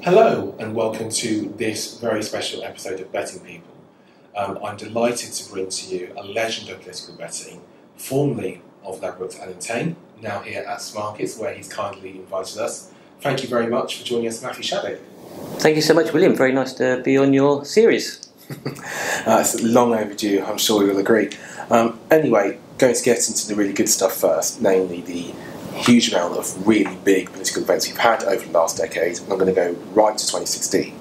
Hello and welcome to this very special episode of Betting People. I'm delighted to bring to you a legend of political betting, formerly of Ladbrokes and now here at Smarkets, where he's kindly invited us. Thank you very much for joining us, Matthew Shaddick. Thank you so much, William. Very nice to be on your series. It's long overdue, I'm sure you'll agree. Anyway, going to get into the really good stuff first, namely the huge amount of really big political events we've had over the last decade. And I'm going to go right to 2016,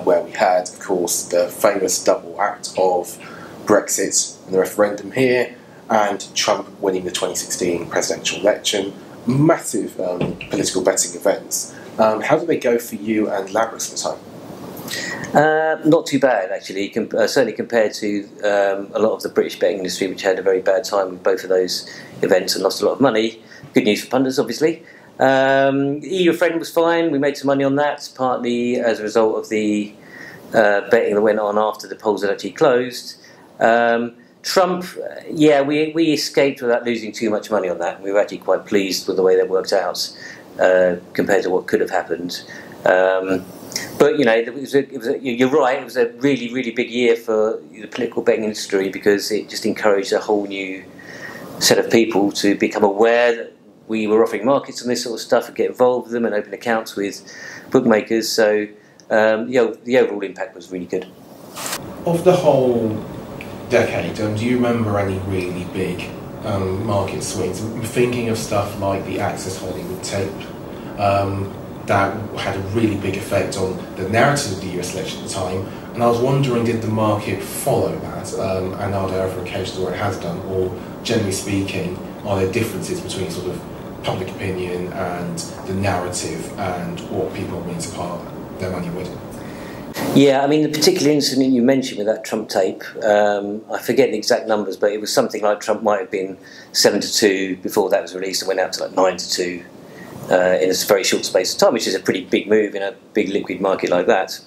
where we had, of course, the famous double act of Brexit and the referendum here, and Trump winning the 2016 presidential election. Massive political betting events. How did they go for you and Ladbrokes at the time? Not too bad, actually, certainly compared to a lot of the British betting industry, which had a very bad time with both of those events and lost a lot of money. Good news for punters, obviously. EU referendum was fine. We made some money on that, partly as a result of the betting that went on after the polls had actually closed. Trump, yeah, we escaped without losing too much money on that. We were actually quite pleased with the way that worked out compared to what could have happened. But you know, you're right. It was a really, really big year for the political betting industry because it just encouraged a whole new set of people to become aware that we were offering markets and this sort of stuff and get involved with them and open accounts with bookmakers. So the overall impact was really good. Of the whole decade, do you remember any really big market swings? I'm thinking of stuff like the Access Hollywood tape. That had a really big effect on the narrative of the US election at the time, and I was wondering, did the market follow that, and are there other occasions where it has done, or generally speaking, are there differences between sort of public opinion and the narrative and what people are willing to part their money with? Yeah, I mean, the particular incident you mentioned with that Trump tape, I forget the exact numbers, but it was something like Trump might have been 7-2 before that was released and went out to like 9-2. In a very short space of time, which is a pretty big move in a big liquid market like that.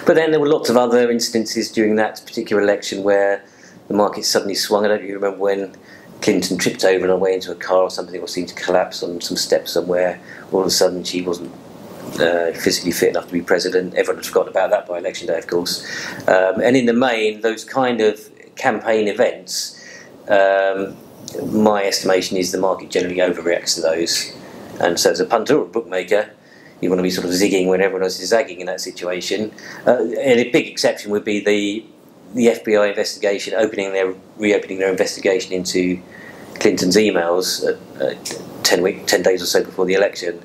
But then there were lots of other instances during that particular election where the market suddenly swung. I don't know if you remember when Clinton tripped over on her way into a car or something, or seemed to collapse on some steps somewhere. All of a sudden she wasn't physically fit enough to be president. Everyone had forgotten about that by election day, of course. And in the main, those kind of campaign events, my estimation is the market generally overreacts to those. And so as a punter or a bookmaker, you want to be sort of zigging when everyone else is zagging in that situation. And a big exception would be the FBI investigation, reopening their investigation into Clinton's emails 10 days or so before the election.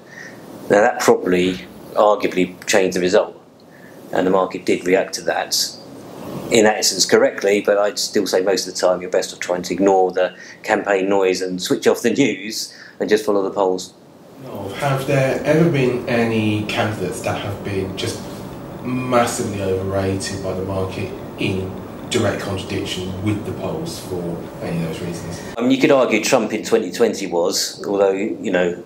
Now that probably, arguably, changed the result. And the market did react to that, in that instance, correctly, but I'd still say most of the time you're best off trying to ignore the campaign noise and switch off the news and just follow the polls. Have there ever been any candidates that have been just massively overrated by the market in direct contradiction with the polls for any of those reasons? You could argue Trump in 2020 was, although, you know,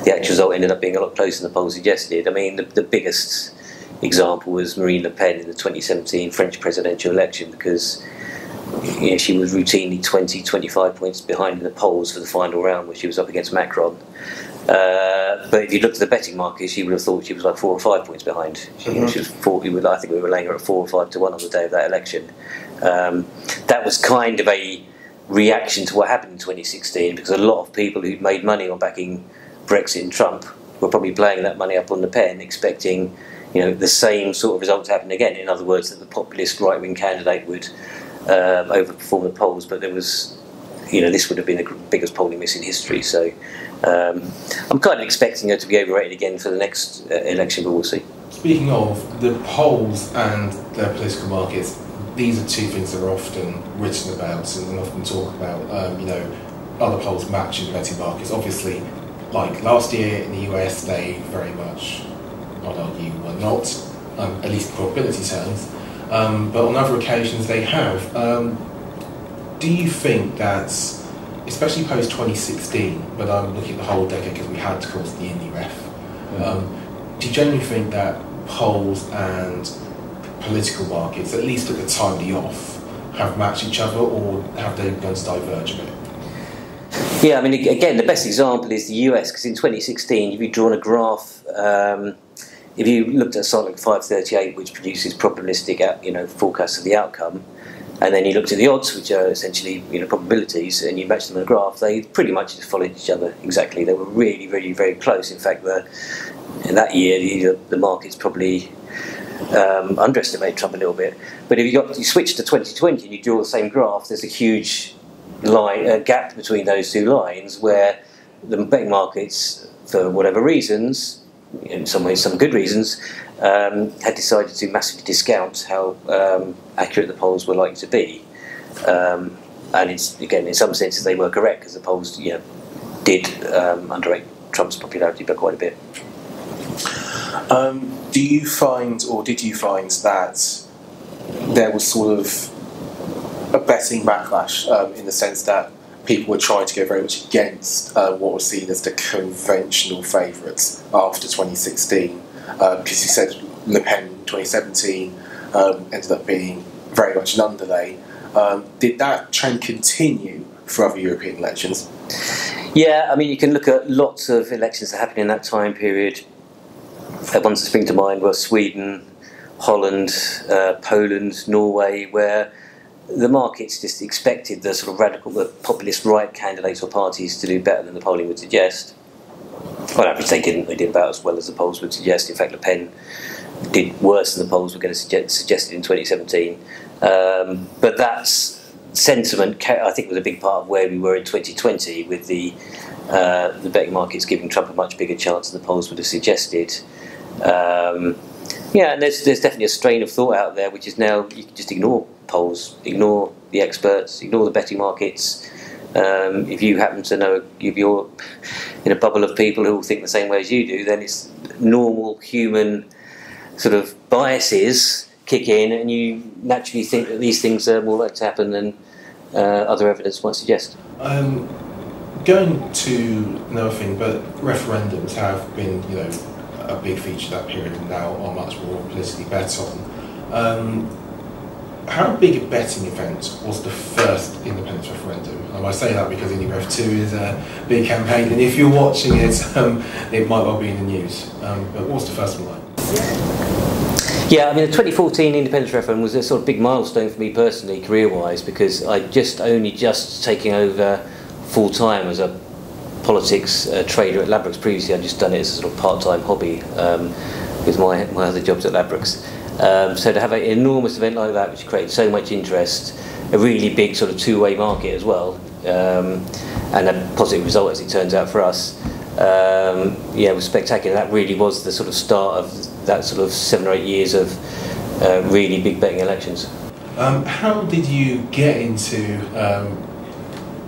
the actual result ended up being a lot closer than the polls suggested. I mean, the biggest example was Marine Le Pen in the 2017 French presidential election, because you know, she was routinely 20-25 points behind in the polls for the final round where she was up against Macron. But if you looked at the betting markets, you would have thought she was like 4 or 5 points behind. She was 40. I think we were laying her at 4 or 5 to 1 on the day of that election. That was kind of a reaction to what happened in 2016, because a lot of people who'd made money on backing Brexit and Trump were probably playing that money up on Le Pen, expecting, you know, the same sort of result to happen again. In other words, that the populist right-wing candidate would overperform the polls. But there was, you know, this would have been the biggest polling miss in history. So I'm kind of expecting her to be overrated again for the next election, but we'll see. Speaking of the polls and the political markets, these are two things that are often written about and often talk about. You know, other polls matching betting markets. Obviously, like last year in the US, they very much, I'd argue, were not, at least in probability terms. But on other occasions, they have. Do you think that, especially post 2016, but I'm looking at the whole decade because we had, of course, the Indy Ref. Do you genuinely think that polls and political markets, at least at the time the off, have matched each other, or have they begun to diverge a bit? Yeah, I mean, again, the best example is the US, because in 2016, if you'd drawn a graph if you looked at a site like 538, which produces probabilistic, forecasts of the outcome, and then you looked at the odds, which are essentially probabilities, and you matched them in a graph, they pretty much just followed each other exactly. They were really, really very close. In fact, in that year, the markets probably underestimated Trump a little bit. But if you switch to 2020 and you draw the same graph, there's a huge gap between those two lines where the betting markets, for whatever reasons, in some ways some good reasons, had decided to massively discount how accurate the polls were likely to be. And in some senses they were correct, because the polls did underrate Trump's popularity by quite a bit. Do you find, or did you find, that there was sort of a betting backlash in the sense that people were trying to go very much against what was seen as the conventional favourites after 2016? Because you said Le Pen in 2017 ended up being very much an underlay. Did that trend continue for other European elections? Yeah, I mean, you can look at lots of elections that happened in that time period. Ones that spring to mind were Sweden, Holland, Poland, Norway, where the markets just expected the sort of radical, the populist right candidates or parties to do better than the polling would suggest. On average, they didn't. They did about as well as the polls would suggest. In fact, Le Pen did worse than the polls were going to suggest in 2017. But that sentiment, I think, was a big part of where we were in 2020, with the betting markets giving Trump a much bigger chance than the polls would have suggested. And there's definitely a strain of thought out there, which is now you can just ignore polls, ignore the experts, ignore the betting markets. If you happen to know, if you're in a bubble of people who all think the same way as you do, then it's normal human sort of biases kick in, and you naturally think that these things are more likely to happen than other evidence might suggest. Going to another thing, but referendums have been, a big feature of that period, and now are much more politically bet on. How big a betting event was the first independence referendum? I say that because IndyRef 2 is a big campaign, and if you're watching it, it might well be in the news. But what was the first one like? Yeah, I mean, the 2014 independence referendum was a sort of big milestone for me personally, career-wise, because I'd only just taken over full-time as a politics trader at Ladbrokes. Previously, I'd just done it as a sort of part-time hobby with my other jobs at Ladbrokes. So to have an enormous event like that, which created so much interest, a really big sort of two-way market as well, and a positive result as it turns out for us, it was spectacular. That really was the sort of start of that sort of 7 or 8 years of really big betting elections. How did you get into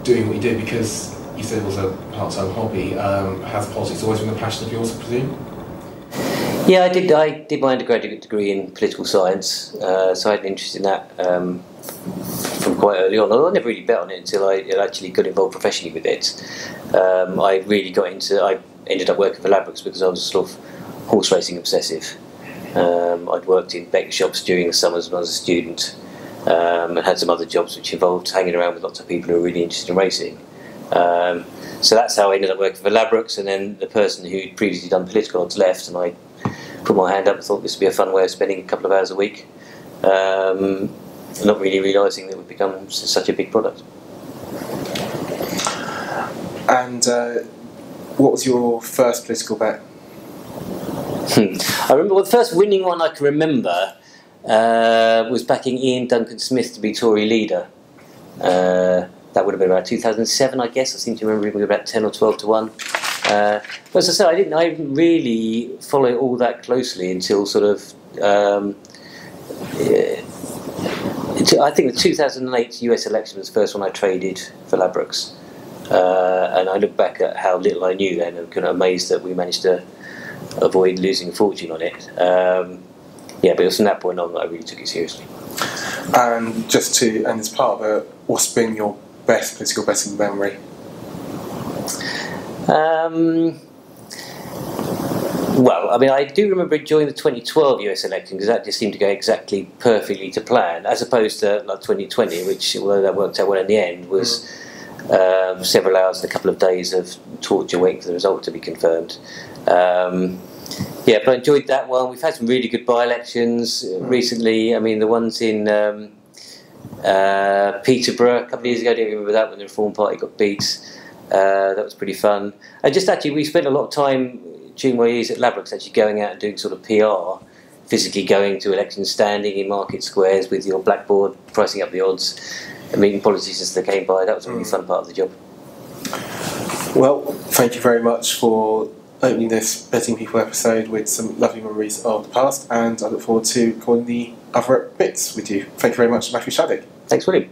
doing what you did? Because you said it was a part-time hobby. Has politics always been a passion of yours, I presume? Yeah, I did my undergraduate degree in political science, so I had an interest in that from quite early on. I never really bet on it until I actually got involved professionally with it. I ended up working for Ladbrokes because I was sort of horse racing obsessive. I'd worked in betting shops during the summers when I was a student, and had some other jobs which involved hanging around with lots of people who were really interested in racing. So that's how I ended up working for Ladbrokes, and then the person who'd previously done political odds left, and I put my hand up and thought this would be a fun way of spending a couple of hours a week, not really realising that it would become such a big product. And what was your first political bet? I remember, the first winning one I can remember was backing Ian Duncan Smith to be Tory leader. That would have been about 2007, I guess. I seem to remember it was about 10 or 12 to 1. But as I said, I didn't really follow it all that closely until sort of I think the 2008 US election was the first one I traded for Ladbrokes, and I look back at how little I knew then, and kind of amazed that we managed to avoid losing a fortune on it. But it was from that point on that I really took it seriously. And as part of it, what's been your best political betting memory? Well, I mean, I do remember enjoying the 2012 US election, because that just seemed to go exactly perfectly to plan, as opposed to like 2020, which, although that worked out well in the end, was several hours and a couple of days of torture waiting for the result to be confirmed. Yeah, but I enjoyed that one. We've had some really good by-elections recently. I mean, the ones in Peterborough a couple of years ago, I don't remember that, when the Reform Party got beat. That was pretty fun. And just actually, we spent a lot of time during my years at Ladbrokes actually going out and doing sort of PR, physically going to elections, standing in market squares with your blackboard, pricing up the odds, and meeting politicians as they came by. That was a really fun part of the job. Well, thank you very much for opening this Betting People episode with some lovely memories of the past, and I look forward to calling the other bits with you. Thank you very much, Matthew Shaddick. Thanks, William.